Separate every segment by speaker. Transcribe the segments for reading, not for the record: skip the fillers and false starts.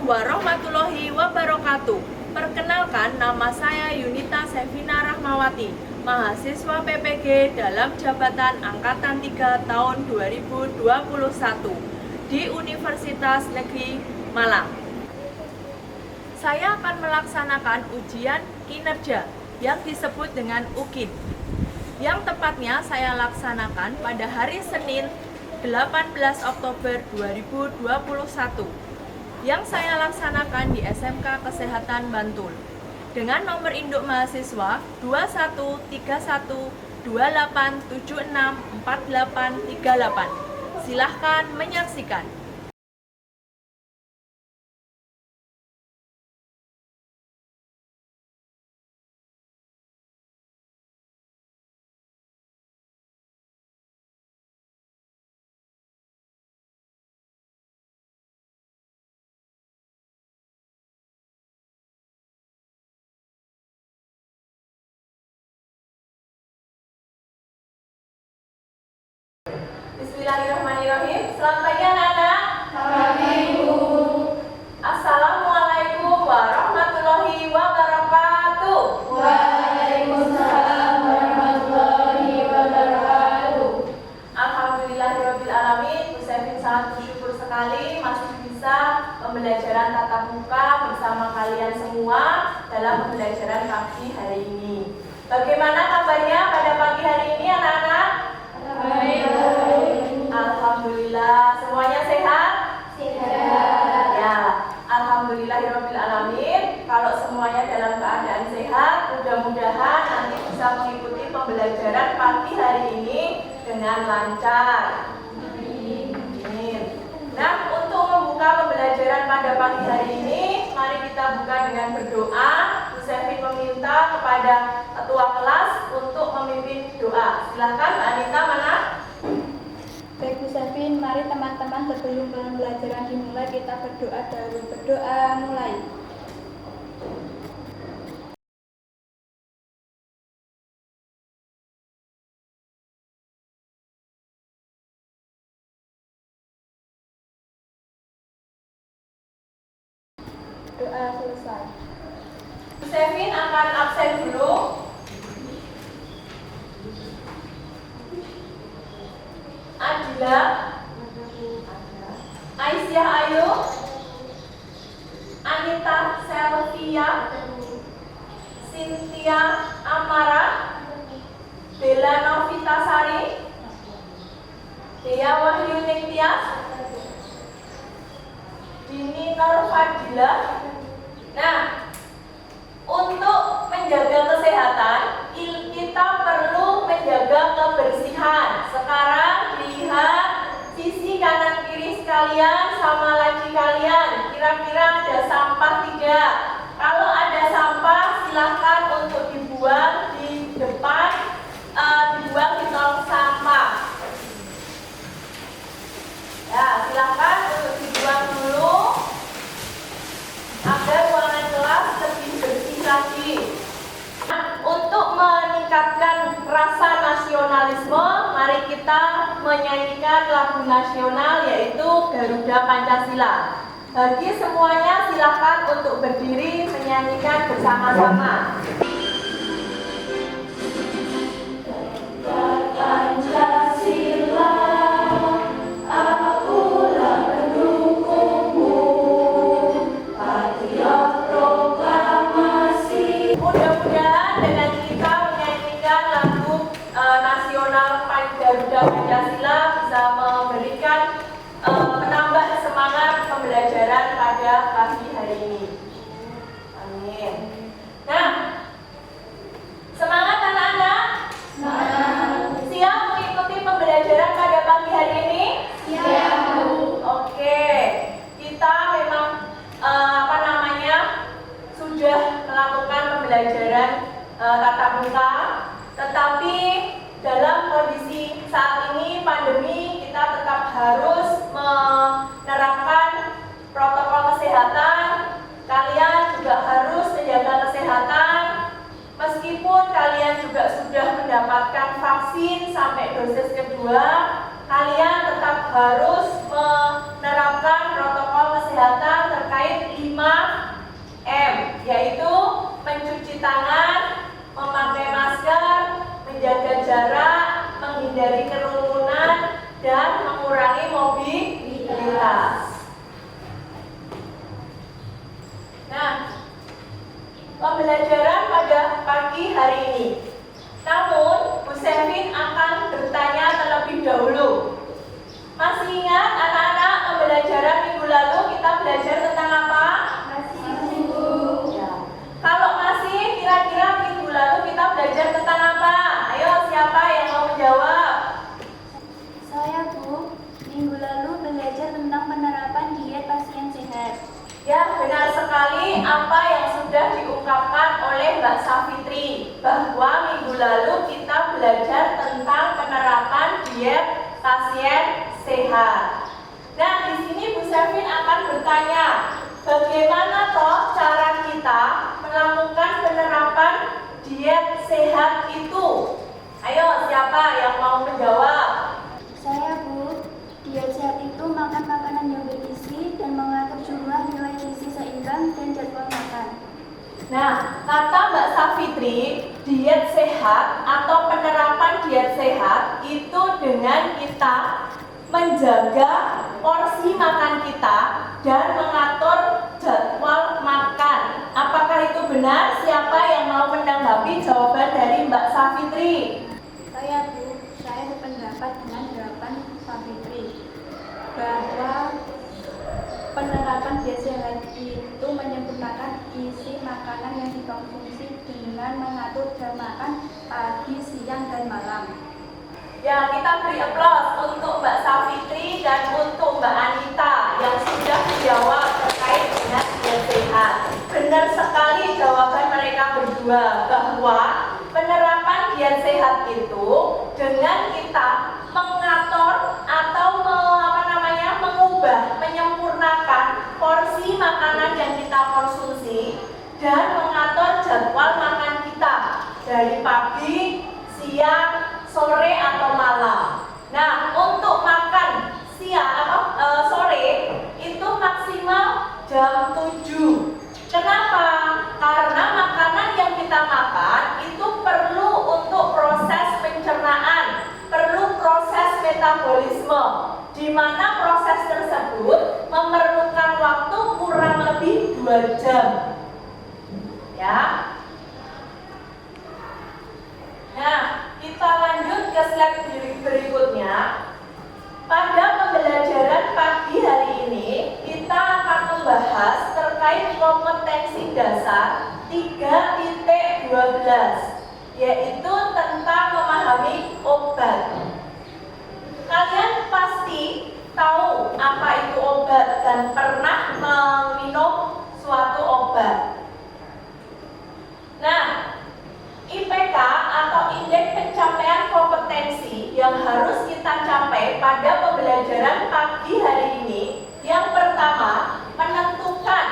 Speaker 1: warahmatullahi wabarakatuh. Perkenalkan, nama saya Yunita Sevina Rahmawati, mahasiswa PPG dalam jabatan Angkatan 3 tahun 2021 di Universitas Negeri Malang. Saya akan melaksanakan ujian kinerja yang disebut dengan UKIN, yang tepatnya saya laksanakan pada hari Senin 18 Oktober 2021 yang saya laksanakan di SMK Kesehatan Bantul dengan nomor induk mahasiswa 213128764838. Silahkan menyaksikan. Bismillahirrahmanirrahim. Selamat pagi anak-anak.
Speaker 2: Selamat pagi, Ibu.
Speaker 1: Assalamualaikum warahmatullahi wabarakatuh.
Speaker 2: Waalaikumsalam warahmatullahi wabarakatuh.
Speaker 1: Alhamdulillahirrabbilalamin. Bu Sevin sangat bersyukur sekali masih bisa pembelajaran tatap muka bersama kalian semua dalam pembelajaran pagi hari ini. Bagaimana kabarnya pada pagi hari ini anak-anak?
Speaker 2: Baik.
Speaker 1: Alhamdulillah, semuanya sehat?
Speaker 2: Sehat.
Speaker 1: Ya, alhamdulillahirrabbilalamin. Kalau semuanya dalam keadaan sehat, mudah-mudahan nanti bisa mengikuti pembelajaran pagi hari ini dengan lancar. Amin. Nah, untuk membuka pembelajaran pada pagi hari ini, mari kita buka dengan berdoa. Bu Sevin meminta kepada ketua kelas untuk memimpin doa. Silahkan Mbak Anita, mana?
Speaker 2: Baik, Bu Sevin, mari teman-teman sebelum pembelajaran dimulai kita berdoa dahulu. Berdoa mulai. Doa selesai.
Speaker 1: Bu Sevin akan absen dulu. Adila, Aisyah Ayu, Anita Selvia, Cynthia Amara, Bella Novitasari, Dea Wahyu Ningtyas, Dini Norfadila. Nah, untuk menjaga kesehatan, kita perlu menjaga kebersihan. Sekarang lihat sisi kanan kiri sekalian sama laci kalian. Kira-kira ada sampah tidak? Kalau ada sampah, silahkan untuk dibuang di depan, dibuang di tong sampah. Ya, silahkan untuk dibuang dulu agar ruangan kelas lebih bersih lagi. Untuk meningkatkan rasa nasionalisme, mari kita menyanyikan lagu nasional yaitu Garuda Pancasila. Bagi semuanya silakan untuk berdiri menyanyikan bersama-sama.
Speaker 2: Pancasila, akulah pendukungmu, patriot proklamasi.
Speaker 1: Mudah-mudahan dengan kita menyanyikan lagu nasional Garuda Pancasila bisa memberikan menambah semangat pembelajaran pada pagi hari ini. Amin. Nah, semangat anak-anak. Siap mengikuti pembelajaran pada pagi hari ini?
Speaker 2: Siap, Bu.
Speaker 1: Oke, kita memang sudah melakukan pembelajaran tatap muka, tetapi dalam kondisi saat ini pandemi kita tetap harus menerapkan protokol kesehatan. Kalian juga harus menjaga kesehatan. Meskipun kalian juga sudah mendapatkan vaksin sampai dosis kedua, kalian tetap harus menerapkan protokol kesehatan terkait Nah, pembelajaran pada pagi hari ini. Namun, Bu Selvin akan bertanya terlebih dahulu. Masih ingat anak-anak pembelajaran minggu lalu kita belajar tentang apa?
Speaker 2: Masih, Bu.
Speaker 1: Ya. Kalau masih, kira-kira minggu lalu kita belajar tentang apa? Ayo, siapa yang mau menjawab?
Speaker 2: Saya, Bu. Minggu lalu belajar tentang penerapan diet pasien sehat.
Speaker 1: Ya, benar sekali apa yang sudah diungkapkan oleh Mbak Safitri, bahwa minggu lalu kita belajar tentang penerapan diet pasien sehat. Nah, di sini Bu Selvin akan bertanya, bagaimana toh cara kita melakukan penerapan diet sehat itu? Ayo, siapa yang mau menjawab?
Speaker 2: Saya, Bu. Diet sehat itu makan makanan yang bergizi dan mengatur jumlah nilai gizi seimbang dan jadwal makan.
Speaker 1: Nah, kata Mbak Safitri, diet sehat atau penerapan diet sehat itu dengan kita menjaga porsi makan kita dan mengatur jadwal makan. Apakah itu benar? Siapa yang mau menanggapi jawaban dari Mbak Safitri?
Speaker 2: Saya, Bu. Saya sependapat dengan jawaban Pak Fitri bahwa penerapan diet sehat itu menyempurnakan isi makanan yang dikonsumsi dengan mengatur jam makan pagi, siang, dan malam.
Speaker 1: Ya, kita beri aplaus untuk Mbak Safitri dan untuk Mbak Anita yang sudah menjawab terkait dengan diet sehat. Benar sekali jawaban mereka berdua bahwa penerapan diet sehat itu dengan kita mengatur atau mengubah, menyempurnakan porsi makanan yang kita konsumsi dan mengatur jadwal makan kita dari pagi, siang, sore atau malam. Nah, untuk makan siang atau sore itu maksimal jam 7. Kenapa? Karena makanan yang kita makan itu perlu untuk proses pencernaan, perlu proses metabolisme, di mana proses tersebut memerlukan waktu kurang lebih 2 jam. Ya. Nah, kita lanjut ke slide berikutnya. Pada pembelajaran pagi hari ini, kita akan membahas terkait kompetensi dasar 3.12, yaitu tentang memahami obat. Kalian pasti tahu apa itu obat dan pernah meminum suatu obat. Nah, IPK atau indeks pencapaian kompetensi yang harus kita capai pada pembelajaran pagi hari ini, yang pertama, menentukan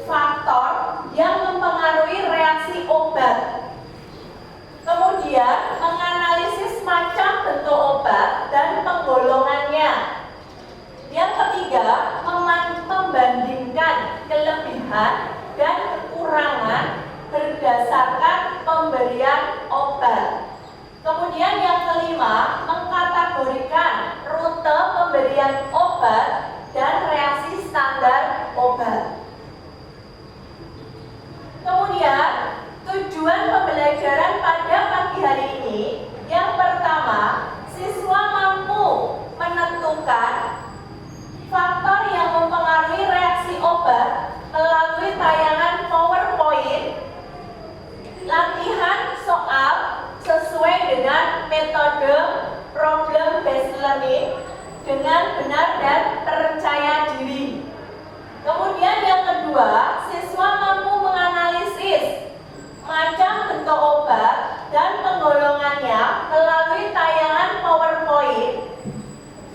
Speaker 1: faktor yang mempengaruhi reaksi obat. Kemudian, menganalisis macam bentuk obat dan penggolongannya. Yang ketiga, membandingkan kelebihan dan kekurangan berdasarkan pemberian obat. Kemudian yang kelima, mengkategorikan rute pemberian obat dan reaksi standar obat. Kemudian, tujuan pembelajaran pada pagi hari ini, yang pertama, siswa mampu menentukan faktor yang mempengaruhi reaksi obat melalui tayangan PowerPoint, latihan soal sesuai dengan metode problem based learning dengan benar dan percaya diri. Kemudian yang kedua, siswa mampu menganalisis macam bentuk obat dan penggolongannya melalui tayangan PowerPoint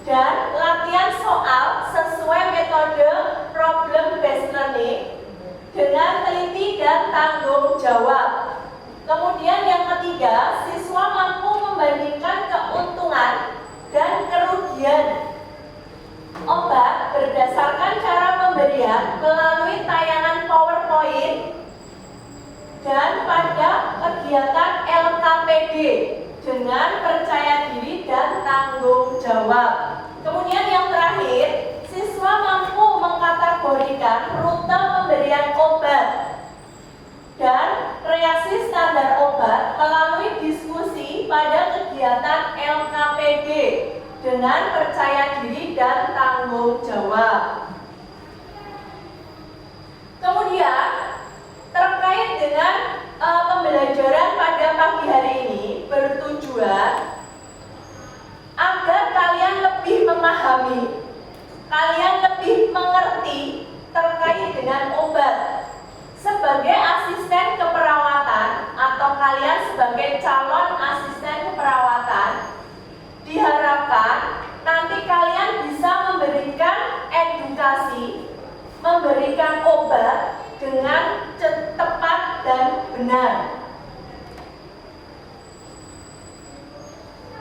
Speaker 1: dan latihan soal sesuai metode problem based learning dengan teliti dan tanggung jawab. Kemudian yang ketiga, siswa mampu membandingkan keuntungan dan kerugian obat berdasarkan cara pemberian melalui tayangan PowerPoint dan pada kegiatan LKPD dengan percaya diri dan tanggung jawab. Kemudian yang terakhir, siswa bisa mampu mengkategorikan rute pemberian obat dan reaksi standar obat melalui diskusi pada kegiatan LKPD dengan percaya diri dan tanggung jawab. Kemudian terkait dengan pembelajaran pada pagi hari ini bertujuan agar kalian lebih memahami, kalian lebih mengerti terkait dengan obat. Sebagai asisten keperawatan atau kalian sebagai calon asisten keperawatan, diharapkan nanti kalian bisa memberikan edukasi, memberikan obat dengan tepat dan benar.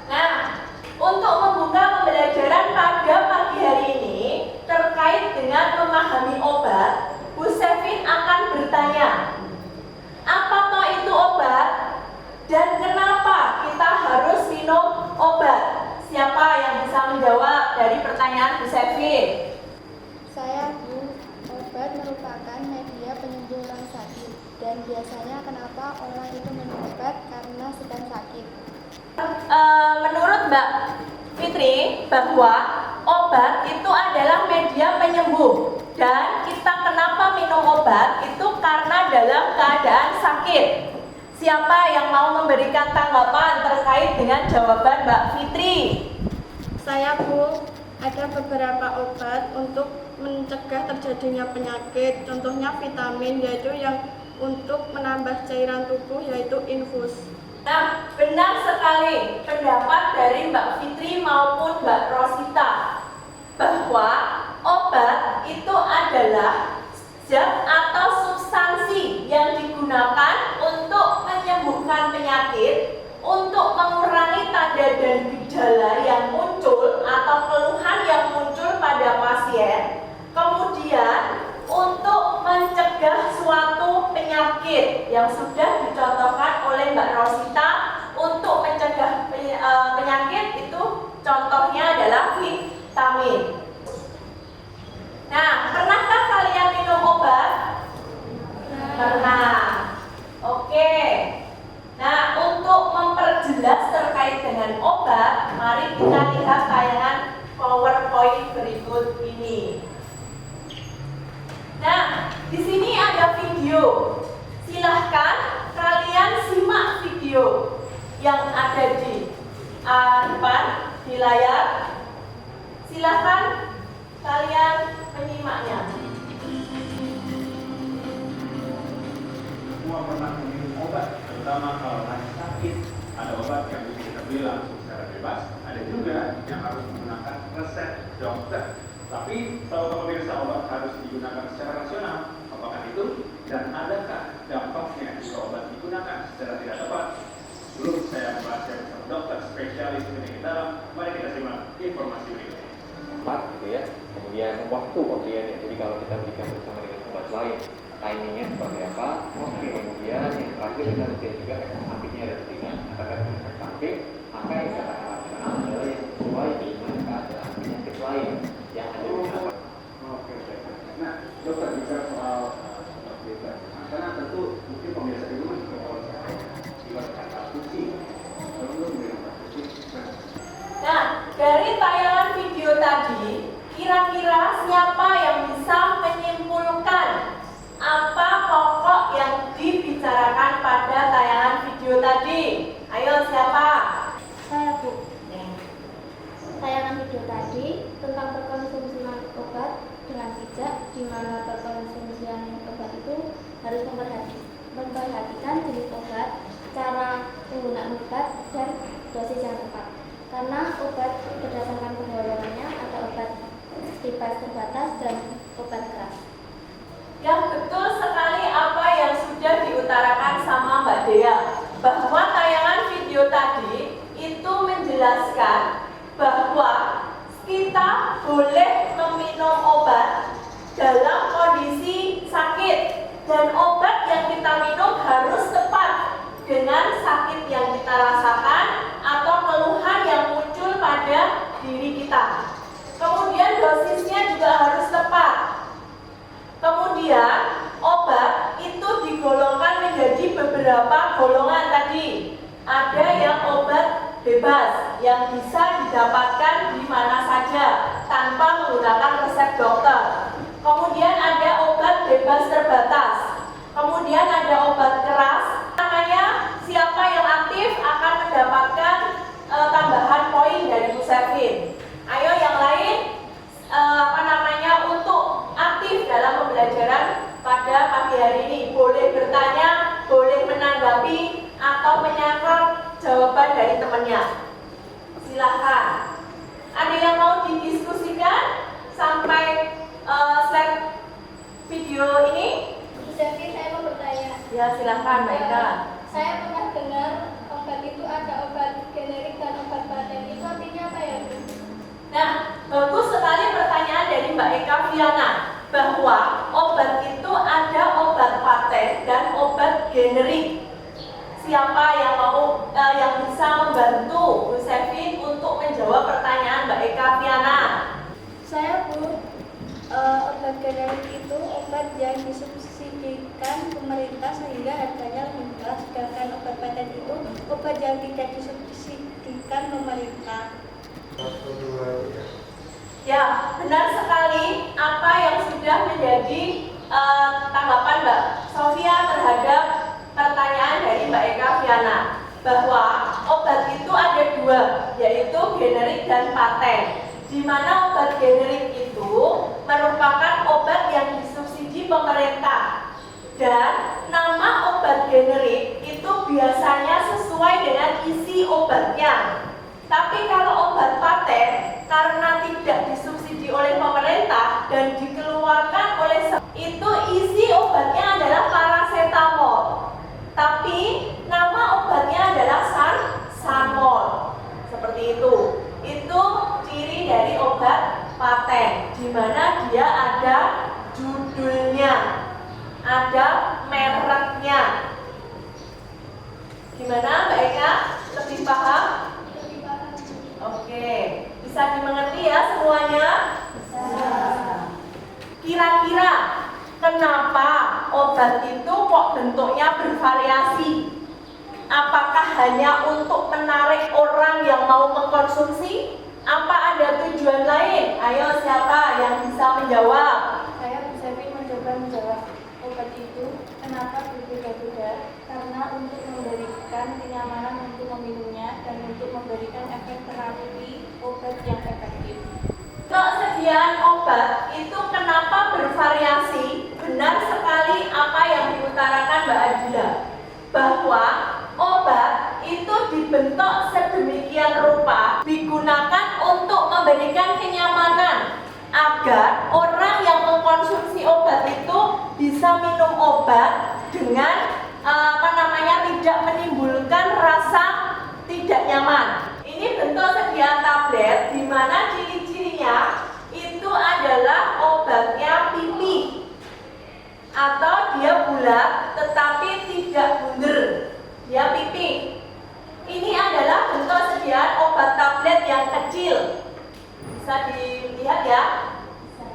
Speaker 1: Nah, untuk membuka pembelajaran pada pagi hari ini terkait dengan memahami obat, Bu Sevin akan bertanya, apa toh itu obat dan kenapa kita harus minum obat? Siapa yang bisa menjawab dari pertanyaan Bu Sevin?
Speaker 2: Saya Bu, obat merupakan media penyembuh orang sakit. Dan biasanya kenapa orang itu minum obat? Karena sedang sakit.
Speaker 1: Menurut Mbak Fitri, bahwa obat itu adalah media penyembuh. Dan kita kenapa minum obat itu karena dalam keadaan sakit. Siapa yang mau memberikan tanggapan terkait dengan jawaban Mbak Fitri?
Speaker 2: Saya Bu, ada beberapa obat untuk mencegah terjadinya penyakit. Contohnya vitamin, yaitu yang untuk menambah cairan tubuh, yaitu infus.
Speaker 1: Nah, benar sekali pendapat dari Mbak Fitri maupun Mbak Rosita bahwa obat itu adalah zat atau substansi yang digunakan untuk menyembuhkan penyakit, untuk mengurangi tanda dan gejala yang muncul atau keluhan yang muncul pada pasien, kemudian untuk mencegah suatu penyakit yang sudah dicontohkan oleh Mbak Rosita. Untuk mencegah penyakit itu contohnya adalah vitamin. Nah, pernahkah kalian minum obat? Pernah. Oke. Nah, untuk memperjelas terkait dengan obat, mari kita lihat tayangan PowerPoint berikut ini. Nah, di sini ada video. Silahkan kalian simak video yang ada di depan di layar. Silahkan kalian menyimaknya.
Speaker 3: Semua pernah minum obat, terutama kalau lagi sakit. Ada obat yang bisa kita beli langsung secara bebas, ada juga yang harus menggunakan resep dokter. Tapi kalau pemirsa, obat harus digunakan secara rasional. Apakah itu? Dan adakah dampaknya jika obat digunakan secara tidak tepat? Sebelum saya membahasnya bersama dokter spesialis penyakit dalam, mari kita simak informasi berikut.
Speaker 4: Tepat gitu ya. Kemudian waktu pemberiannya. Jadi kalau kita berikan bersama dengan obat lain, timingnya seperti apa? Kemudian yang terakhir kita lihat juga efek sampingnya ada dengan katakan efek samping, maka yang katakan rasional adalah yang sesuai dengan keadaan penyakit lain yang ada di dalam.
Speaker 3: Oke. Nah, dokter bicara soal bebas. Nah, karena tentu mungkin pemirsa di rumah juga kalau saya ibarat kata suci, kalau belum bilang suci.
Speaker 1: Nah, dari tayangan video tadi, kira-kira siapa yang bisa menyimpulkan apa pokok yang dibicarakan pada tayangan video tadi? Ayo, siapa?
Speaker 2: Saya Bu. Tayangan video tadi tentang perkonsumsian obat dengan bijak, di mana perkonsumsian obat itu harus memperhatikan jenis obat, cara penggunaan obat, dan dosis yang tepat. Karena obat berdasarkan penggolongannya ada obat bebas terbatas dan obat keras.
Speaker 1: Yang betul sekali apa yang sudah diutarakan sama Mbak Dea, bahwa tayangan video tadi itu menjelaskan bahwa kita boleh meminum obat dalam kondisi sakit, dan obat yang kita minum harus tepat dengan sakit yang kita rasakan atau keluhan yang muncul pada diri kita. Kemudian dosisnya juga harus ada yang obat bebas yang bisa didapatkan di mana saja tanpa menggunakan resep dokter. Kemudian ada obat bebas terbatas. Kemudian ada obat keras. Namanya siapa yang aktif akan mendapatkan tambahan poin dari Bu Sevin. Ayo yang lain untuk aktif dalam pembelajaran pada pagi hari ini boleh bertanya, boleh menanggapi atau menyangkal jawaban dari temannya. Silahkan. Ada yang mau didiskusikan sampai slide video ini?
Speaker 5: Jadi saya mau bertanya.
Speaker 1: Ya silahkan Mbak Eka.
Speaker 5: Saya pernah dengar obat itu ada obat generik dan obat paten. Itu artinya apa ya, Bu?
Speaker 1: Nah, bagus sekali pertanyaan dari Mbak Eka Viana bahwa obat itu ada obat paten dan obat generik. Siapa yang mau yang bisa membantu Bu Sevin untuk menjawab pertanyaan Mbak Eka Viana?
Speaker 2: Saya, Bu, obat generik itu obat yang disubsidikan pemerintah sehingga harganya lebih murah, sedangkan obat paten itu obat yang tidak disubsidikan pemerintah.
Speaker 1: Ya, benar sekali apa yang sudah menjadi tanggapan Mbak Sofia terhadap pertanyaan dari Mbak Eka Viana, bahwa obat itu ada dua, yaitu generik dan paten. Di mana obat generik itu merupakan obat yang disubsidi pemerintah, dan nama obat generik itu biasanya sesuai dengan isi obatnya. Tapi kalau obat paten karena tidak disubsidi oleh pemerintah dan dikeluarkan oleh itu isi obatnya adalah paracetamol, tapi nama obatnya adalah sanmol. Seperti itu. Itu ciri dari obat paten, di mana dia ada judulnya, ada mereknya. Gimana Mbak Eka? Lebih paham? Oke, bisa dimengerti ya semuanya? Bisa. Kira-kira kenapa obat itu kok bentuknya bervariasi? Apakah hanya untuk menarik orang yang mau mengkonsumsi? Apa ada tujuan lain? Ayo siapa yang bisa menjawab?
Speaker 2: Saya bisa mencoba menjawab. Obat itu kenapa berbeda-beda? Karena untuk memberikan kenyamanan untuk meminumnya dan untuk memberikan efek terapi obat yang efektif.
Speaker 1: Ketersediaan obat itu kenapa bervariasi? Benar sekali apa yang diutarakan Mbak Adila, bahwa obat itu dibentuk sedemikian rupa digunakan untuk memberikan kenyamanan agar orang yang mengkonsumsi obat itu bisa minum obat dengan tidak menimbulkan rasa tidak nyaman. Ini bentuk sediaan tablet di mana ciri-cirinya itu adalah obatnya pipi atau dia bulat tetapi tidak bunder. Ya pipi. Ini adalah bentuk sediaan obat tablet yang kecil. Bisa dilihat ya.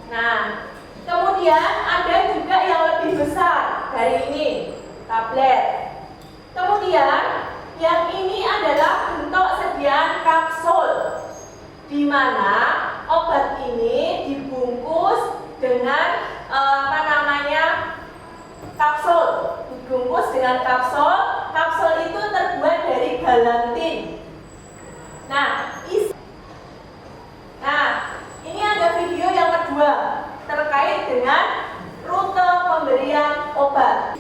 Speaker 1: Nah, kemudian ada juga yang lebih besar dari ini, tablet. Kemudian yang ini adalah bentuk sediaan kapsul, di mana obat ini dibungkus dengan kapsul. Dibungkus dengan kapsul. Kapsul itu terbuat dari galantin. Nah, ini ada video yang kedua terkait dengan rute pemberian obat.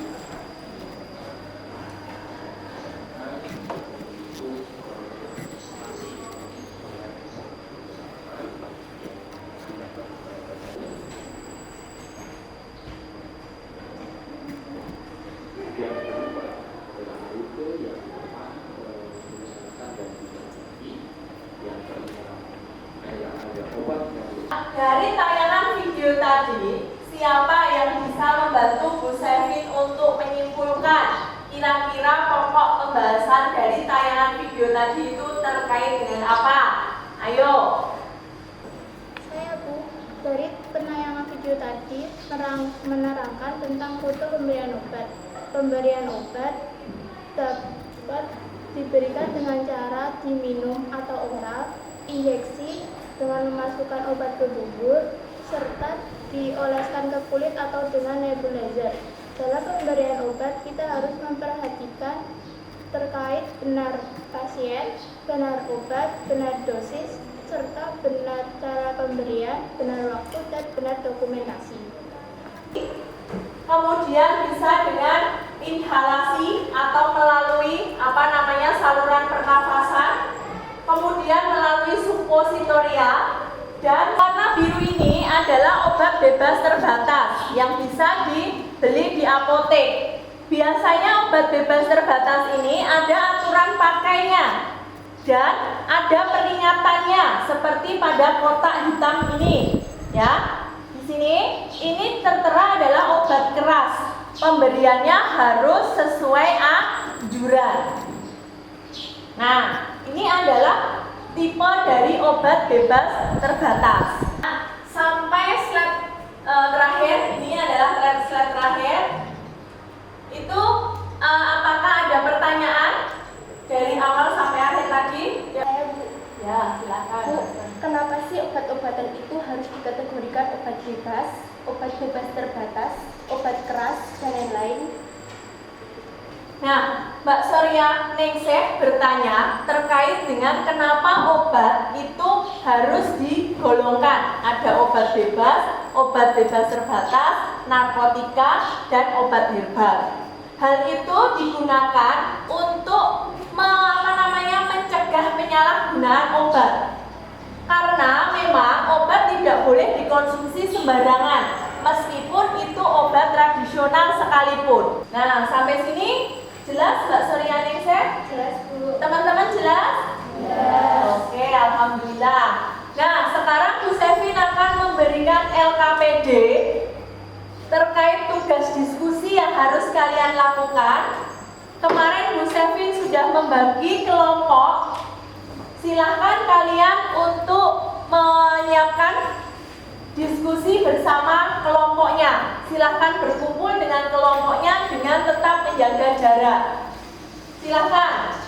Speaker 1: Dari tayangan video tadi, siapa yang bisa membantu Bu Sevin untuk menyimpulkan kira-kira pokok pembahasan dari tayangan video tadi itu terkait dengan apa? Ayo.
Speaker 5: Saya, Bu, dari penayangan video tadi menerangkan tentang foto pemberian obat. Pemberian obat dapat diberikan dengan cara diminum atau oral, injeksi dengan memasukkan obat ke bubur, serta dioleskan ke kulit atau dengan nebulizer. Dalam pemberian obat, kita harus memperhatikan terkait benar pasien, benar obat, benar dosis, serta benar cara pemberian, benar waktu, dan benar dokumentasi.
Speaker 1: Kemudian bisa dengan inhalasi atau melalui saluran pernafasan, kemudian melalui suppositoria, dan warna biru ini adalah obat bebas terbatas yang bisa dibeli di apotek. Biasanya obat bebas terbatas ini ada aturan pakainya dan ada peringatannya seperti pada kotak hitam ini, ya. Di sini ini tertera adalah obat keras. Pemberiannya harus sesuai anjuran. Nah, ini adalah tipe dari obat bebas terbatas. Sampai slide terakhir, ini adalah slide terakhir. Itu apakah ada pertanyaan dari awal sampai akhir tadi? Ya, silakan.
Speaker 5: Bu, kenapa sih obat-obatan itu harus dikategorikan obat bebas terbatas, obat keras, dan lain-lain?
Speaker 1: Nah, Mbak Surya Ningsih bertanya terkait dengan kenapa obat itu harus digolongkan. Ada obat bebas terbatas, narkotika, dan obat herbal. Hal itu digunakan untuk mencegah penyalahgunaan obat. Karena memang obat tidak boleh dikonsumsi sembarangan, meskipun itu obat tradisional sekalipun. Nah, sampai sini jelas Mbak Surya Ningsih?
Speaker 5: Jelas, Bu.
Speaker 1: Teman-teman jelas?
Speaker 5: Jelas.
Speaker 1: Oke, alhamdulillah. Nah, sekarang Bu Sevin akan memberikan LKPD terkait tugas diskusi yang harus kalian lakukan. Kemarin Bu Sevin sudah membagi kelompok. Silahkan kalian untuk menyiapkan diskusi bersama kelompoknya. Silahkan berkumpul dengan kelompoknya dengan tetap menjaga jarak. Silahkan.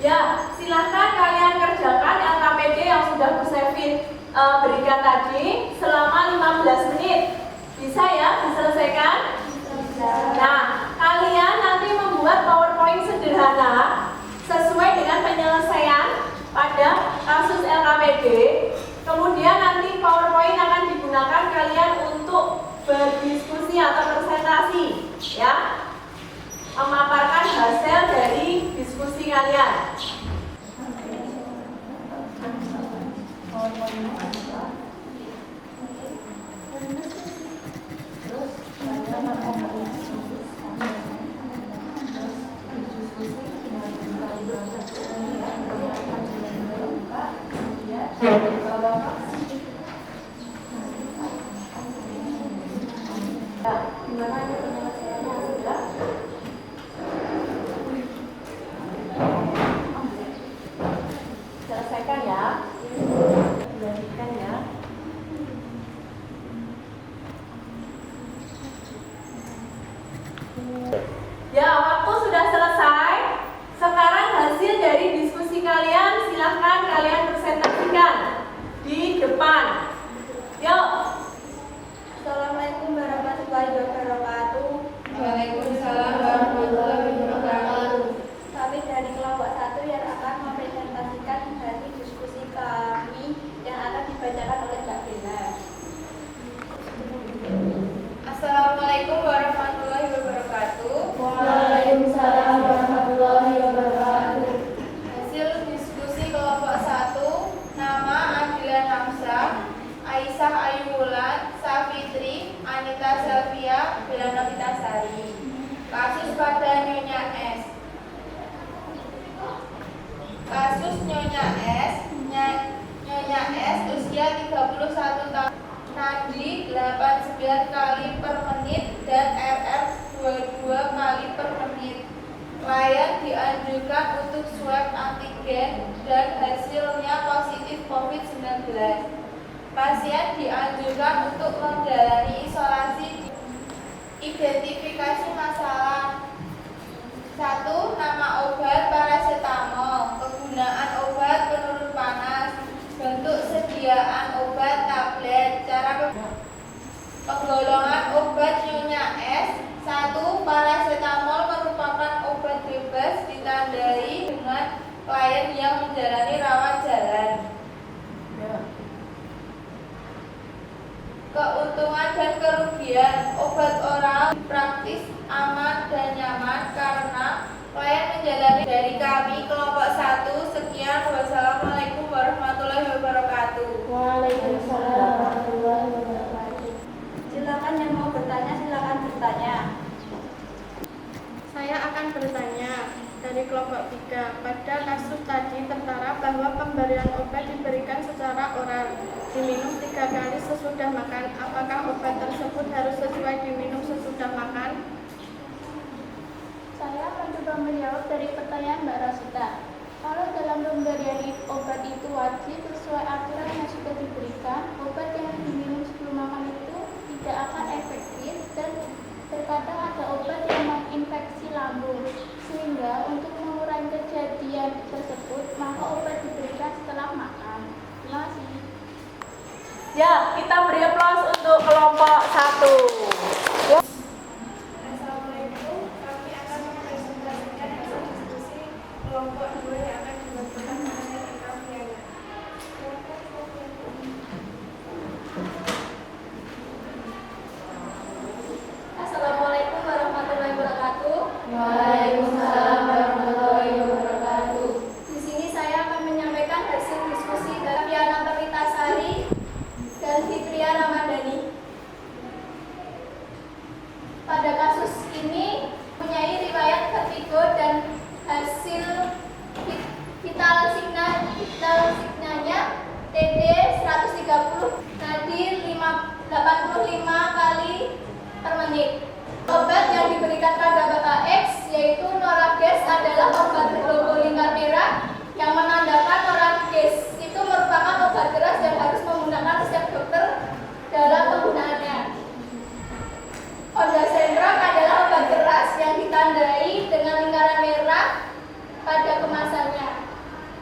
Speaker 1: Ya, silahkan kalian kerjakan LKPD yang sudah Bu Sevin berikan tadi selama 15 menit. Bisa ya diselesaikan? Bisa. Nah, kalian nanti membuat PowerPoint sederhana sesuai dengan penyelesaian pada kasus LKPD. Kemudian nanti PowerPoint akan digunakan kalian untuk berdiskusi atau presentasi, ya, memaparkan hasil dari diskusi kalian. Gimana aja penyelesaiannya sudah? Selesaikan ya. Lanjutkan ya. Ya, waktu sudah selesai. Sekarang hasil dari diskusi kalian silahkan kalian presentasikan di depan. Yuk.
Speaker 2: Assalamualaikum warahmatullahi wabarakatuh.
Speaker 5: Waalaikumsalam warahmatullahi wabarakatuh.
Speaker 2: Kami dari kelompok 1 yang akan mempresentasikan hasil diskusi kami yang akan dibacakan oleh Mbak Bella.
Speaker 5: Assalamualaikum warahmatullahi wabarakatuh.
Speaker 2: Waalaikumsalam warahmatullahi wabarakatuh.
Speaker 5: Hasil diskusi kelompok 1, nama Adila Hamzah, Aisyah Ayulan, Safitri, Anita Selvia, Bella Novitasari. Kasus pada Nyonya S. Kasus Nyonya S. Nyonya S usia 31 tahun, nadi 89 kali per menit dan RR 22 kali per menit. Klien dianjurkan untuk swab antigen dan hasilnya positif COVID-19. Pasien dianjurkan untuk menjalani isolasi. Identifikasi masalah. 1. Nama obat paracetamol
Speaker 2: Kemudian, obat oral praktis, aman, dan nyaman karena klien menjalani. Dari kami kelompok 1, sekian. Wassalamualaikum warahmatullahi wabarakatuh.
Speaker 5: Waalaikumsalam warahmatullahi wabarakatuh.
Speaker 2: Silakan yang mau bertanya, silakan bertanya.
Speaker 5: Saya akan bertanya dari kelompok 3. Pada kasus tadi tertara bahwa pemberian obat diberikan secara oral, diminum 3 kali sesudah makan. Apakah obat tersebut harus sesuai diminum sesudah makan? Saya mencoba menjawab dari pertanyaan Mbak Rasita. Kalau dalam pemberian obat itu wajib sesuai aturan yang sudah diberikan, obat yang diminum sebelum makan itu tidak akan efektif dan terkadang ada obat yang menginfeksi lambung, sehingga untuk mengurangi kejadian tersebut, maka obat diberikan setelah makan. Terima kasih.
Speaker 1: Ya, kita beri aplaus untuk kelompok 1. Ya.
Speaker 2: Assalamualaikum. Kami akan mempresentasikan hasil diskusi kelompok 2 yang akan dilakukan mengenai tentang pidana. Assalamualaikum warahmatullahi wabarakatuh.
Speaker 5: Waalaikumsalam warahmatullahi wabarakatuh.
Speaker 2: Di sini saya akan menyampaikan hasil diskusi dari Yana Perlitasari dan Fitria Ramadhani. Pada kasus ini mempunyai riwayat vertigo dan hasil vital signanya TD 130, nadir 85 kali per menit. Obat yang diberikan pada Bapak X yaitu Norages adalah obat berlogo lingkar merah yang menandakan Norages itu merupakan obat keras yang harus menggunakan resep dokter dalam penggunaannya. Ondansetron adalah obat keras yang ditandai dengan lingkaran merah pada kemasannya.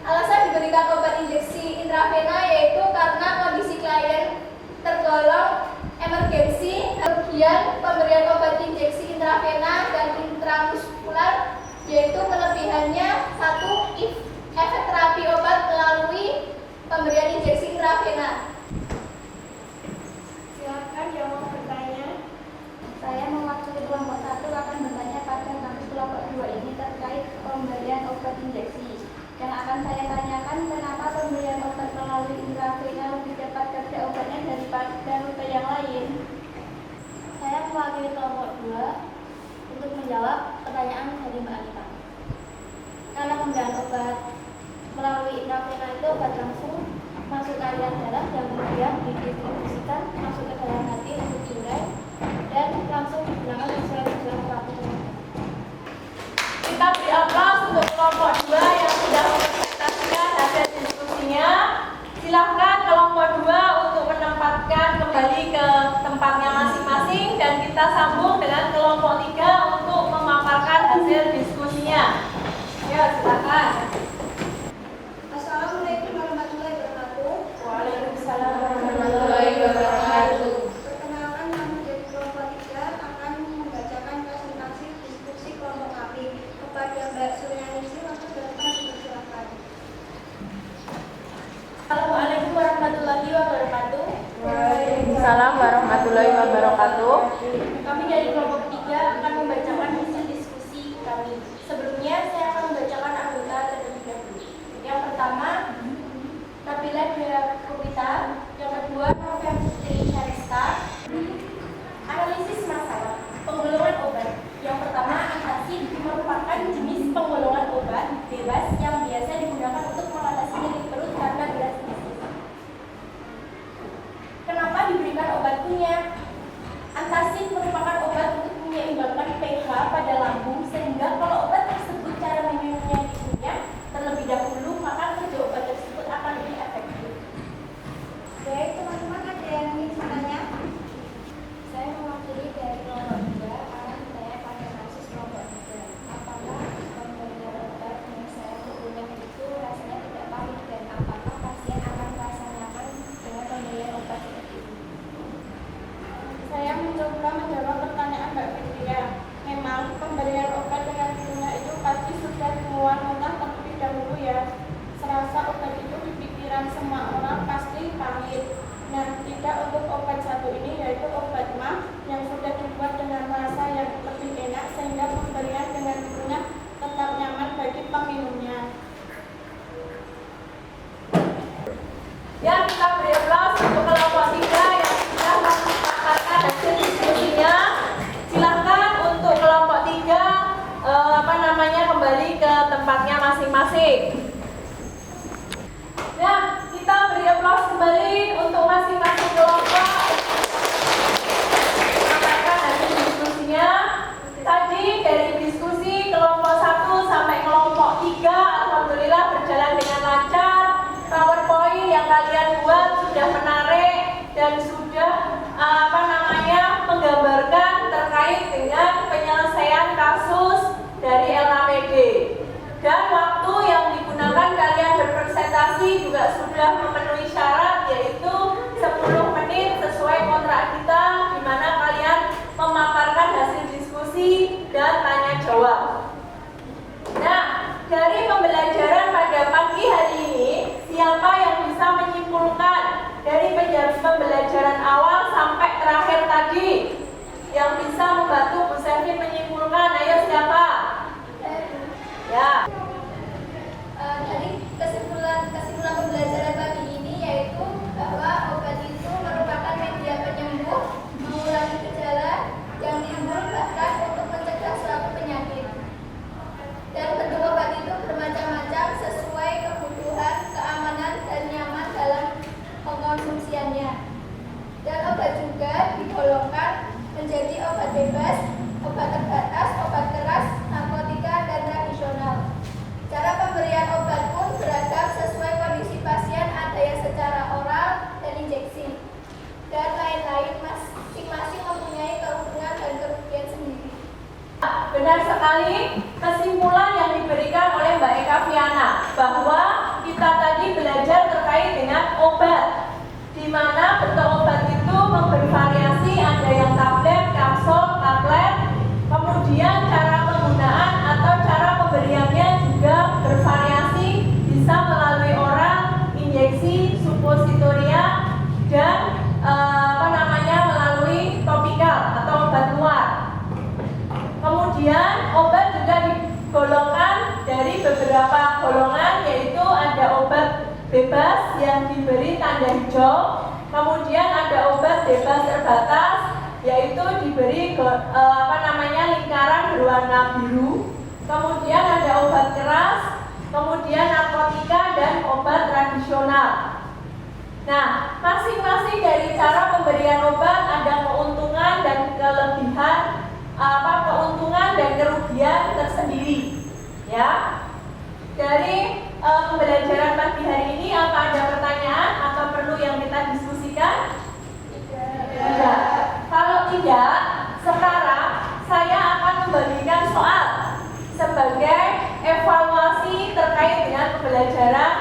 Speaker 2: Alasan diberikan obat injeksi intravena yaitu karena kondisi klien tergolong emergensi. Kemudian pemberian obat injeksi intravena dan intramuskular yaitu kelebihannya 1. Efek terapi obat melalui pemberian injeksi intravena. Silakan yang mau bertanya.
Speaker 5: Saya mewakili kelompok 1 akan bertanya pada kasus kelompok 2 ini terkait pemberian obat injeksi. Yang akan saya tanyakan, kenapa pemberian obat melalui intravena lebih cepat kerja obatnya daripada rute yang lain? Saya mewakili kelompok 2 untuk menjawab pertanyaan dari Mbak Anita. Karena pemberian obat melalui intravena itu obat langsung masuk ke aliran darah dan kemudian didistribusikan masuk ke dalam hati untuk diurai dan langsung digunakan sesuai tujuan terapi.
Speaker 1: Kita beri aplaus untuk kelompok 2 yang sudah mempresentasikan hasil diskusinya. Silahkan kelompok 2 untuk menempatkan kembali ke tempatnya masing-masing dan kita sambung dengan kelompok 3 untuk memaparkan hasil diskusinya. Ya, silakan.
Speaker 2: Assalamualaikum warahmatullahi wabarakatuh.
Speaker 1: Waalaikumsalam
Speaker 5: warahmatullahi wabarakatuh.
Speaker 2: Perkenalkan, kami dari kelompok 3 akan membacakan presentasi diskusi kelompok kami kepada Mbak Suryaningsi. Waktu berapa dipersilakan.
Speaker 1: Assalamualaikum warahmatullahi wabarakatuh.
Speaker 5: Waalaikumsalam warahmatullahi wabarakatuh.
Speaker 2: Kami dari kelompok 3 akan membacakan hasil diskusi kami. Sebelumnya saya akan membacakan anggota terlebih dahulu. Yang pertama, Nabila Dea Kupita. Yang kedua, Novia Putri Syarista. Analisis masalah penggolongan obat. Yang pertama, antacid merupakan jenis penggolongan obat bebas yang biasa digunakan untuk mengatasi nyeri perut karena gastritis. Kenapa diberikan obat kunyah? Antacid merupakan obat untuk menyeimbangkan pH pada lambung, sehingga kalau obat tersebut cara minumnya dikunyah terlebih dahulu, maka kerja obat tersebut akan lebih efektif. Baik, teman-teman, ada yang ingin bertanya?
Speaker 5: Saya mewakili dari kelompok 2 akan bertanya pada kasus kelompok 3. Apakah pemberian obat yang saya kunyah itu rasanya tidak pahit dan apakah pasien akan merasa nyaman dengan pemberian obat seperti ini?
Speaker 2: Saya mencoba menjawab pertanyaan Mbak Fitria. Memang pemberian obat dengan kunyah itu pasti sudah dimuat muntah terlebih dahulu ya. Serasa obat itu di pikiran semua orang pasti pahit. Nah, tidak untuk obat satu ini yaitu obat mah yang
Speaker 1: masing-masing. Nah, kita beri aplaus kembali untuk masing-masing kelompok. Sampaikan hasil diskusinya. Tadi dari diskusi kelompok 1 sampai kelompok 3, alhamdulillah berjalan dengan lancar. PowerPoint yang kalian buat sudah menarik dan sudah menggambarkan terkait dengan penyelesaian kasus dari LAPD. Dan waktu yang digunakan kalian berpresentasi juga sudah memenuhi syarat, yaitu 10 menit sesuai kontrak kita, di mana kalian memaparkan hasil diskusi dan tanya jawab. Nah, dari pembelajaran pada pagi hari ini, siapa yang bisa menyimpulkan dari pembelajaran awal sampai terakhir tadi? Yang bisa membantu Bu Sevin menyimpulkan, ayo siapa? Ya.
Speaker 5: Jadi kesimpulan pembelajaran pagi ini yaitu bahwa obat itu merupakan media penyembuh, mengurangi gejala yang timbul bahkan untuk mencegah suatu penyakit. Dan bentuk obat itu bermacam-macam sesuai kebutuhan, keamanan, dan nyaman dalam pengkonsumsiannya. Dan obat juga digolongkan menjadi obat bebas, obat terbatas, obat keras, narkotika, dan tradisional. Cara pemberian obat pun beragam sesuai kondisi pasien, ada yang secara oral dan injeksi, dan lain-lain, masing-masing mempunyai keuntungan dan kerugian sendiri.
Speaker 1: Benar sekali kesimpulan yang diberikan oleh Mbak Eka Viana bahwa kita tadi belajar terkait dengan obat, di mana bentuk obat itu bervariasi, ada yang tablet, kapsul, tablet, kemudian cara penggunaan atau cara pemberiannya juga bervariasi, bisa melalui oral, injeksi, suppositoria, dan melalui topikal atau obat luar. Kemudian obat juga digolongkan dari beberapa golongan, yaitu ada obat bebas yang diberi tanda hijau, kemudian ada obat bebas terbatas, yaitu diberi lingkaran berwarna biru, kemudian ada obat keras, kemudian narkotika, dan obat tradisional. Nah, masing-masing dari cara pemberian obat ada keuntungan dan kelebihan, keuntungan dan kerugian tersendiri. Ya, dari pembelajaran pagi hari ini, apa ada pertanyaan atau perlu yang kita diskusikan? Tidak. Kalau tidak, sekarang saya akan membagikan soal sebagai evaluasi terkait dengan pembelajaran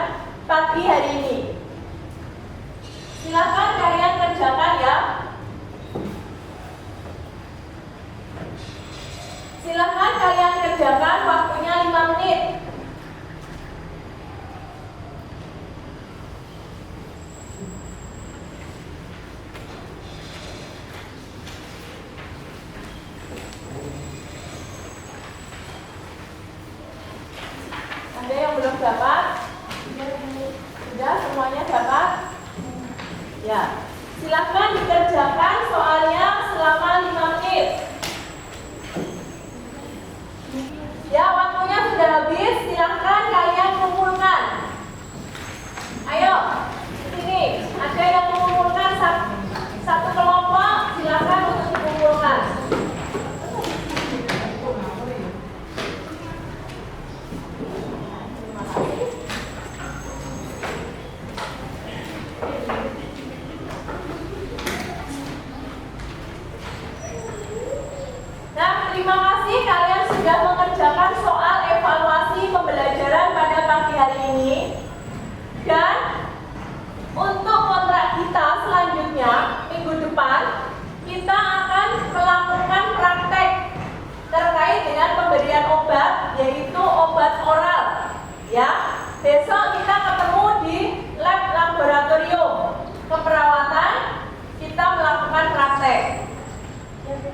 Speaker 1: pagi hari ini. Silakan kalian kerjakan ya. Silakan kalian kerjakan, waktunya 5 menit. Ada yang belum dapat? Sudah semuanya dapat? Ya. Silakan dikerjakan soalnya selama 5 menit. Ya, waktunya sudah habis. Silakan kalian kumpulkan. Ayo, sini. Ada yang mengumpulkan satu kelompok. Silakan untuk dikumpulkan. Nah, terima kasih kalian sudah mengerjakan soal evaluasi pembelajaran pada pagi hari ini. Dan untuk kontrak kita selanjutnya, minggu depan, kita akan melakukan praktek terkait dengan pemberian obat, yaitu obat oral. Ya, besok kita ketemu di lab laboratorium keperawatan, kita melakukan praktek.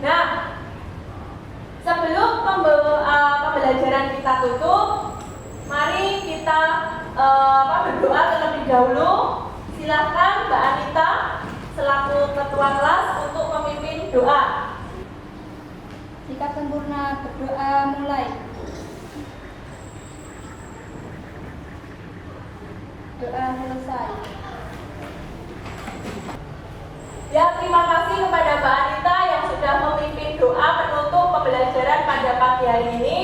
Speaker 1: Nah, sebelum pembelajaran kita tutup, mari kita berdoa terlebih dahulu. Silakan Mbak Anita selaku ketua kelas untuk memimpin doa.
Speaker 2: Jika sempurna, berdoa mulai. Doa selesai.
Speaker 1: Ya, terima kasih kepada Mbak Anita yang sudah memimpin doa penutup pembelajaran pada pagi hari ini.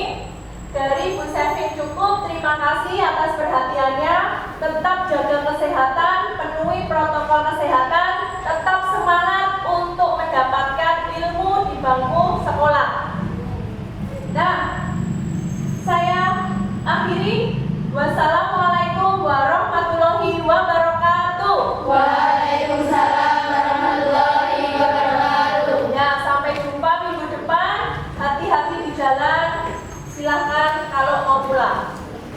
Speaker 1: Dari Bu Sevin cukup, terima kasih atas perhatiannya. Tetap jaga kesehatan, penuhi protokol kesehatan, tetap semangat untuk mendapatkan ilmu di bangku sekolah. Nah, saya akhiri. Wassalamualaikum warahmatullahi wabarakatuh.
Speaker 5: Waalaikumsalam warahmatullahi wabarakatuh.
Speaker 1: Ya, sampai jumpa minggu depan. Hati-hati di jalan. Silahkan kalau mau pulang.